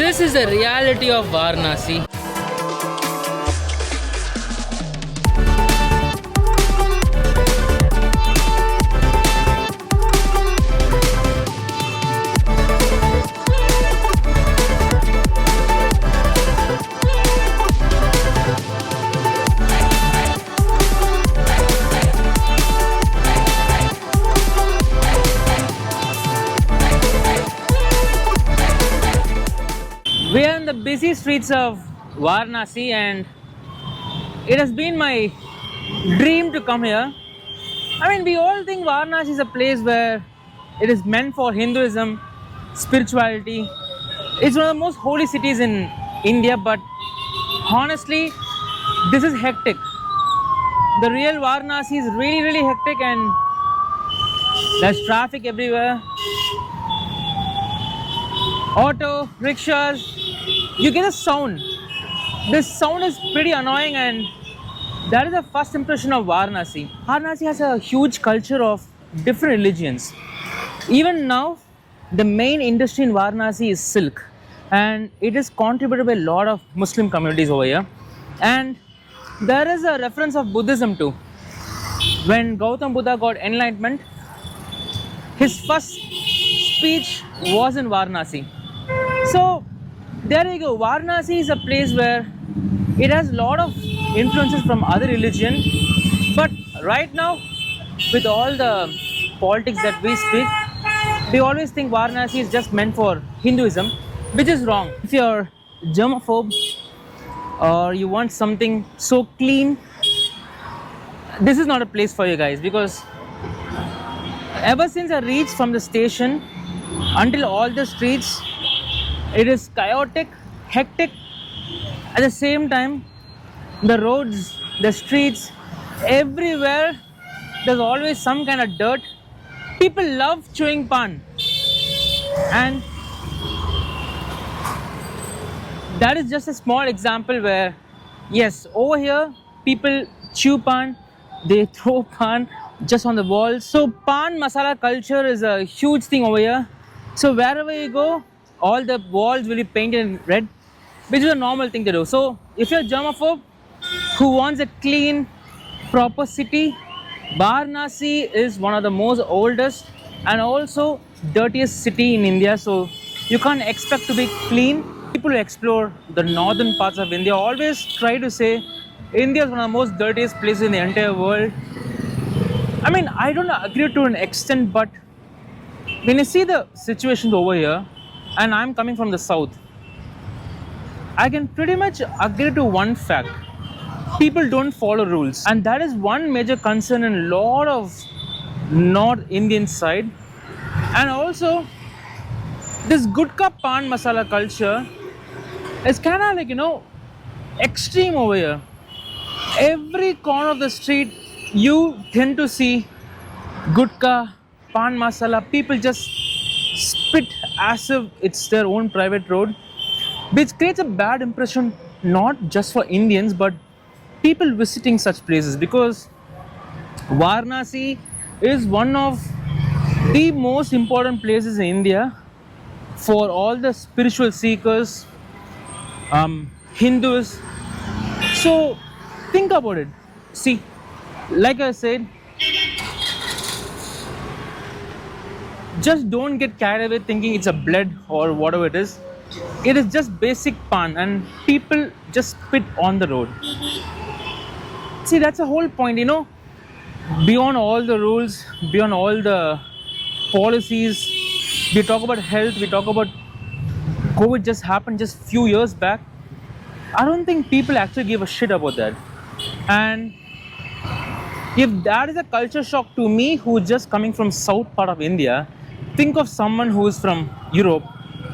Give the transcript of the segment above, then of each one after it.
This is the reality of Varanasi. We are in the busy streets of Varanasi, and it has been my dream to come here. I mean, we all think Varanasi is a place where it is meant for Hinduism, spirituality. It's one of the most holy cities in India, but honestly, this is hectic. The real Varanasi is really, really hectic, and there's traffic everywhere. Auto, rickshaws, you get a sound. This sound is pretty annoying, and that is the first impression of Varanasi. Varanasi has a huge culture of different religions. Even now, the main industry in Varanasi is silk, and it is contributed by a lot of Muslim communities over here. And there is a reference of Buddhism too. When Gautam Buddha got enlightenment, his first speech was in Varanasi. So there you go. Varanasi is a place where it has a lot of influences from other religion, but right now, with all the politics that we speak, we always think Varanasi is just meant for Hinduism, which is wrong. If you're germaphobe or you want something so clean, this is not a place for you guys, because ever since I reached from the station until all the streets, it is chaotic, hectic. At the same time, the roads, the streets, everywhere, there's always some kind of dirt. People love chewing pan, and that is just a small example where, yes, over here people chew pan, they throw pan just on the walls. So pan masala culture is a huge thing over here. So wherever you go, all the walls will be painted in red, which is a normal thing to do. So if you're a germaphobe who wants a clean, proper city, Varanasi is one of the most oldest and also dirtiest city in India. So you can't expect to be clean. People who explore the northern parts of India always try to say India is one of the most dirtiest places in the entire world. I mean, I don't agree to an extent, but when you see the situations over here, and I'm coming from the south, I can pretty much agree to one fact. People don't follow rules, and that is one major concern in a lot of North Indian side. And also, this gutka pan masala culture is kind of like, extreme over here. Every corner of the street, you tend to see gutka, pan masala. People just spit as if it's their own private road, which creates a bad impression not just for Indians but people visiting such places, because Varanasi is one of the most important places in India for all the spiritual seekers, Hindus. So think about it. See, like I said, just don't get carried away thinking it's a blood or whatever it is. It is just basic pan, and people just spit on the road. See, that's the whole point, beyond all the rules, beyond all the policies, we talk about health, we talk about COVID just happened just few years back. I don't think people actually give a shit about that. And if that is a culture shock to me, who's just coming from south part of India, think of someone who is from Europe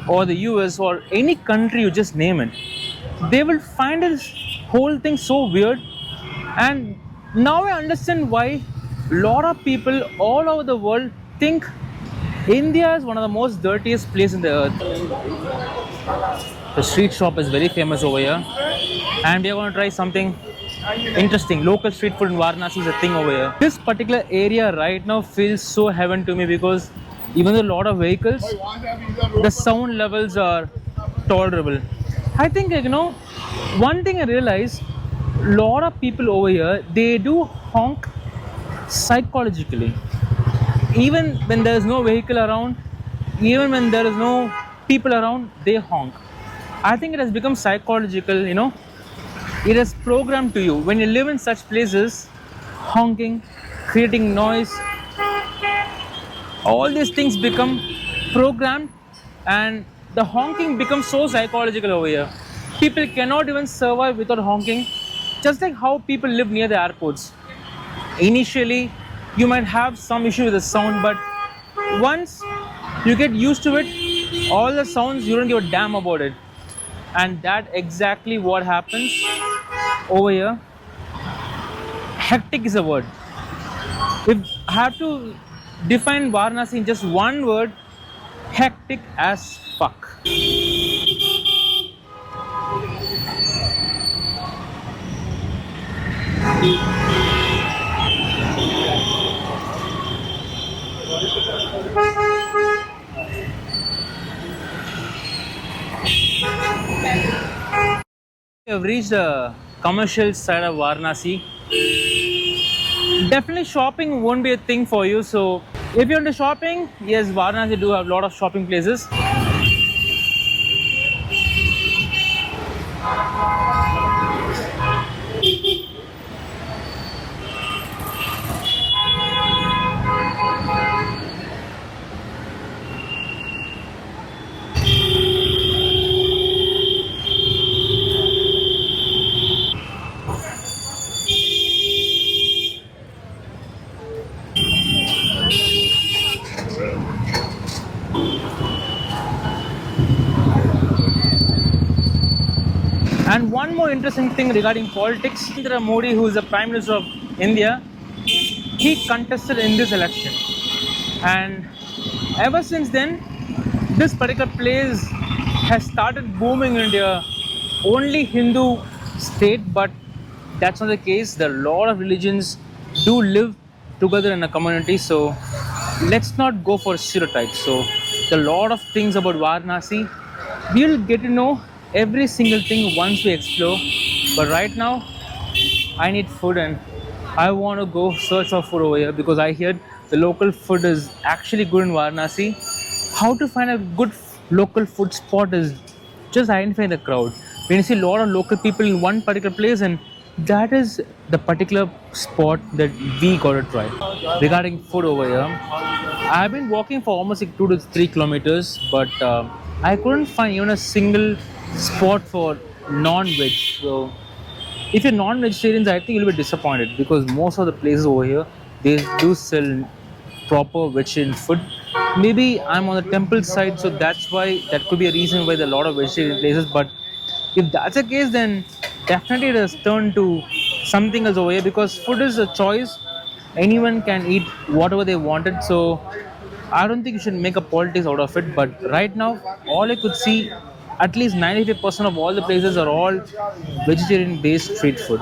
or the US or any country, you just name it. They will find this whole thing so weird. And now I understand why a lot of people all over the world think India is one of the most dirtiest places in the earth. The street shop is very famous over here, and we are going to try something interesting. Local street food in Varanasi is a thing over here. This particular area right now feels so heaven to me, because even though a lot of vehicles, the sound levels are tolerable. I think, one thing I realized, lot of people over here, they do honk psychologically. Even when there is no vehicle around, even when there is no people around, they honk. I think it has become psychological. It is programmed to you. When you live in such places, honking, creating noise, all these things become programmed, and the honking becomes so psychological over here. People cannot even survive without honking, just like how people live near the airports. Initially, you might have some issue with the sound, but once you get used to it, all the sounds, you don't give a damn about it. And that exactly what happens over here. Hectic is a word. If I have to define Varanasi in just one word, hectic as fuck. We have reached the commercial side of Varanasi. Definitely shopping won't be a thing for you. So if you're into shopping, yes, Varanasi do have a lot of shopping places. And one more interesting thing regarding politics, Narendra Modi, who is the Prime Minister of India, he contested in this election. And ever since then, this particular place has started booming in India. Only Hindu state, but that's not the case. There are a lot of religions do live together in a community. So let's not go for stereotypes. So there are a lot of things about Varanasi. We'll get to know every single thing once we explore. But right now, I need food and I want to go search for food over here because I heard the local food is actually good in Varanasi. How to find a good local food spot is just identifying the crowd. When you see a lot of local people in one particular place, and that is the particular spot that we gotta try. Regarding food over here, I've been walking for almost like 2 to 3 kilometers, but I couldn't find even a single spot for non-veg. So if you're non-vegetarians, I think you'll be disappointed because most of the places over here they do sell proper vegetarian food. Maybe I'm on the temple side, so that's why that could be a reason why there are a lot of vegetarian places. But if that's the case, then definitely it has turned to something else over here because food is a choice. Anyone can eat whatever they wanted. So I don't think you should make a politics out of it. But right now, all I could see, at least 95% of all the places are all vegetarian based street food.